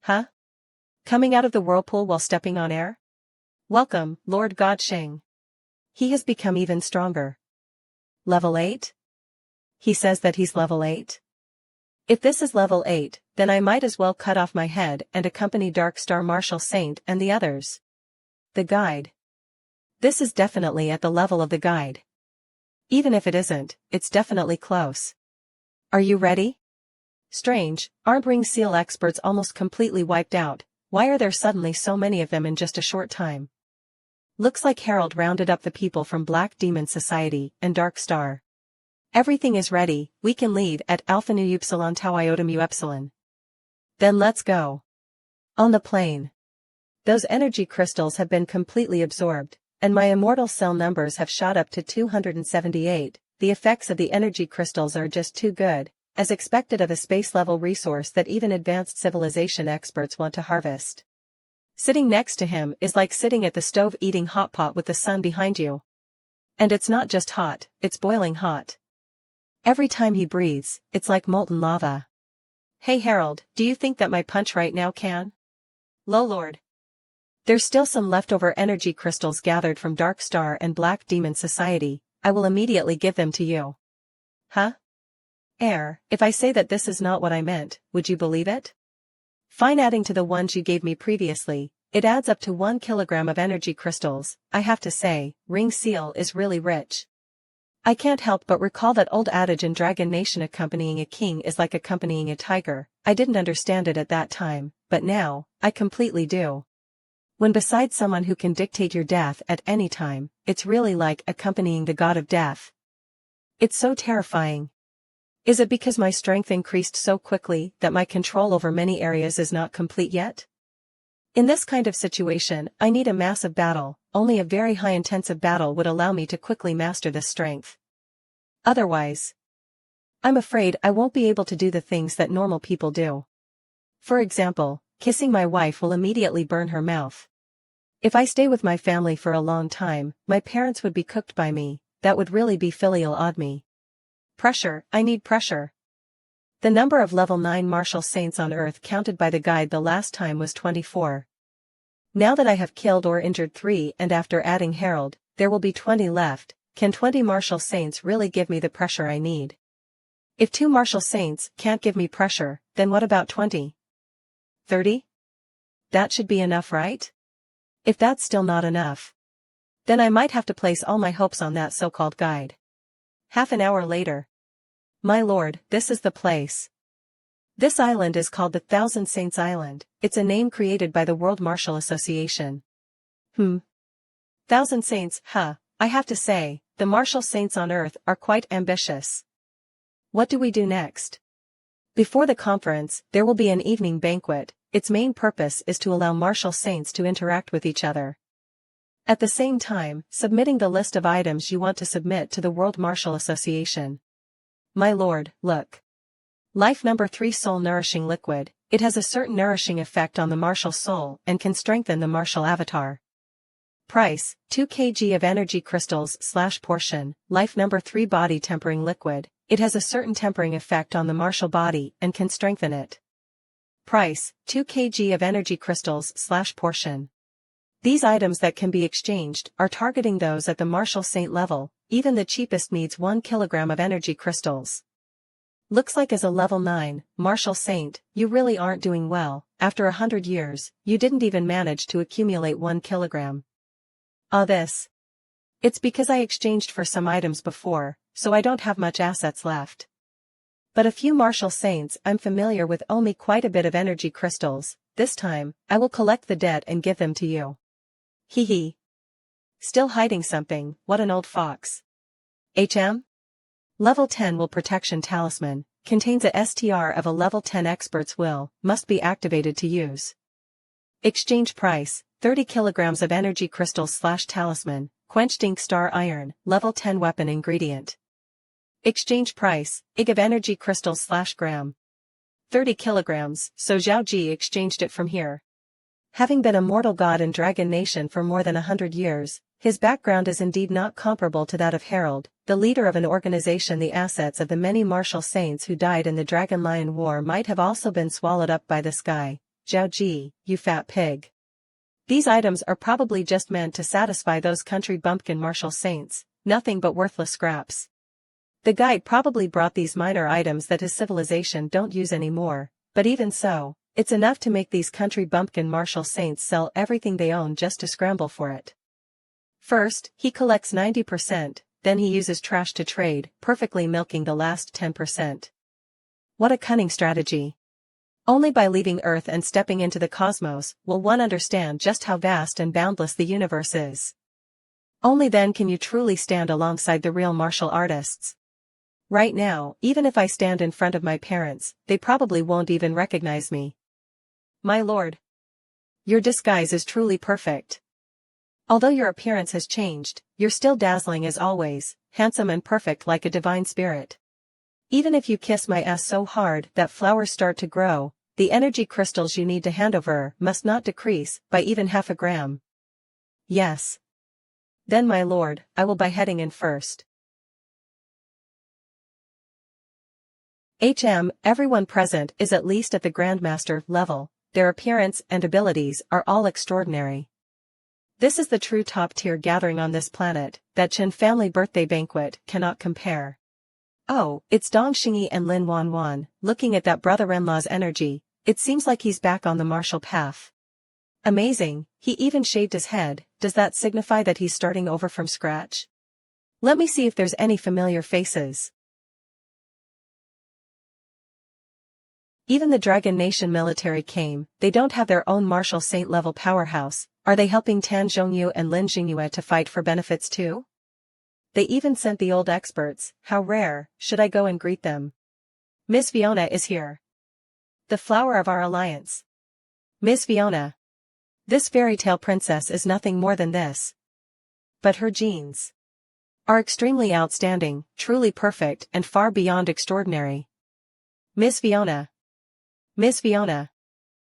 Huh? Coming out of the whirlpool while stepping on air? Welcome, Lord God Sheng. He has become even stronger. Level 8? He says that he's level 8? If this is level 8, then I might as well cut off my head and accompany Dark Star Martial Saint and the others. The guide. This is definitely at the level of the guide. Even if it isn't, it's definitely close. Are you ready? Strange, aren't ring seal experts almost completely wiped out? Why are there suddenly so many of them in just a short time? Looks like Harold rounded up the people from Black Demon Society and Dark Star. Everything is ready, we can leave at Alpha Nu Upsilon Tau Iota Mu Epsilon. Then let's go. On the plane. Those energy crystals have been completely absorbed, and my immortal cell numbers have shot up to 278, the effects of the energy crystals are just too good, as expected of a space-level resource that even advanced civilization experts want to harvest. Sitting next to him is like sitting at the stove eating hot pot with the sun behind you. And it's not just hot, it's boiling hot. Every time he breathes, it's like molten lava. Hey Harold, do you think that my punch right now can? Low Lord. There's still some leftover energy crystals gathered from Dark Star and Black Demon Society, I will immediately give them to you. Huh? If I say that this is not what I meant, would you believe it? Fine, adding to the ones you gave me previously, it adds up to 1 kilogram of energy crystals. I have to say, Ring Seal is really rich. I can't help but recall that old adage in Dragon Nation, accompanying a king is like accompanying a tiger. I didn't understand it at that time, but now, I completely do. When beside someone who can dictate your death at any time, it's really like accompanying the god of death. It's so terrifying. Is it because my strength increased so quickly that my control over many areas is not complete yet? In this kind of situation, I need a massive battle. Only a very high intensive battle would allow me to quickly master this strength. Otherwise, I'm afraid I won't be able to do the things that normal people do. For example, kissing my wife will immediately burn her mouth. If I stay with my family for a long time, my parents would be cooked by me. That would really be filial odd me. Pressure, I need pressure. The number of level 9 martial saints on Earth counted by the guide the last time was 24. Now that I have killed or injured 3 and after adding Harold, there will be 20 left. Can 20 martial saints really give me the pressure I need? If 2 martial saints can't give me pressure, then what about 20? 30? That should be enough, right? If that's still not enough, then I might have to place all my hopes on that so-called guide. Half an hour later. My lord, this is the place. This island is called the Thousand Saints Island. It's a name created by the World Martial Association. Thousand Saints, huh? I have to say, the martial saints on Earth are quite ambitious. What do we do next? Before the conference, there will be an evening banquet. Its main purpose is to allow martial saints to interact with each other. At the same time, submitting the list of items you want to submit to the World Martial Association. My lord, look. Life number 3 Soul Nourishing Liquid. It has a certain nourishing effect on the martial soul and can strengthen the martial avatar. Price, 2 kg of energy crystals / portion. Life number 3 Body Tempering Liquid. It has a certain tempering effect on the martial body and can strengthen it. Price, 2 kg of energy crystals / portion. These items that can be exchanged are targeting those at the martial saint level. Even the cheapest needs 1 kilogram of energy crystals. Looks like as a level 9 martial saint, you really aren't doing well. After 100 years, you didn't even manage to accumulate 1 kilogram. This. It's because I exchanged for some items before, so I don't have much assets left. But a few martial saints I'm familiar with owe me quite a bit of energy crystals. This time, I will collect the debt and give them to you. Hee hee. Still hiding something, what an old fox. Level 10 Will Protection Talisman, contains a STR of a level 10 expert's will, must be activated to use. Exchange price, 30 kilograms of energy crystals / talisman, quenched ink star iron, level 10 weapon ingredient. Exchange price, IG of energy crystals / gram. 30 kilograms, so Zhao Ji exchanged it from here. Having been a mortal god in Dragon Nation for more than 100 years, his background is indeed not comparable to that of Harold, the leader of an organization. The assets of the many martial saints who died in the Dragon Lion War might have also been swallowed up by this guy, Zhao Ji, you fat pig. These items are probably just meant to satisfy those country bumpkin martial saints, nothing but worthless scraps. The guide probably brought these minor items that his civilization don't use anymore, but even so, it's enough to make these country bumpkin martial saints sell everything they own just to scramble for it. First, he collects 90%, then he uses trash to trade, perfectly milking the last 10%. What a cunning strategy. Only by leaving Earth and stepping into the cosmos will one understand just how vast and boundless the universe is. Only then can you truly stand alongside the real martial artists. Right now, even if I stand in front of my parents, they probably won't even recognize me. My lord. Your disguise is truly perfect. Although your appearance has changed, you're still dazzling as always, handsome and perfect like a divine spirit. Even if you kiss my ass so hard that flowers start to grow, the energy crystals you need to hand over must not decrease by even half a gram. Yes. Then my lord, I will buy heading in first. Everyone present is at least at the Grandmaster level, their appearance and abilities are all extraordinary. This is the true top-tier gathering on this planet, that Chen family birthday banquet cannot compare. Oh, it's Dong Xingyi and Lin Wanwan, looking at that brother-in-law's energy, it seems like he's back on the martial path. Amazing, he even shaved his head, does that signify that he's starting over from scratch? Let me see if there's any familiar faces. Even the Dragon Nation military came, they don't have their own martial saint-level powerhouse, are they helping Tan Zhongyu and Lin Jingyue to fight for benefits too? They even sent the old experts, how rare, should I go and greet them? Miss Fiona is here. The flower of our alliance. Miss Fiona. This fairy tale princess is nothing more than this. But her genes are extremely outstanding, truly perfect and far beyond extraordinary. Miss Fiona. Miss Fiona.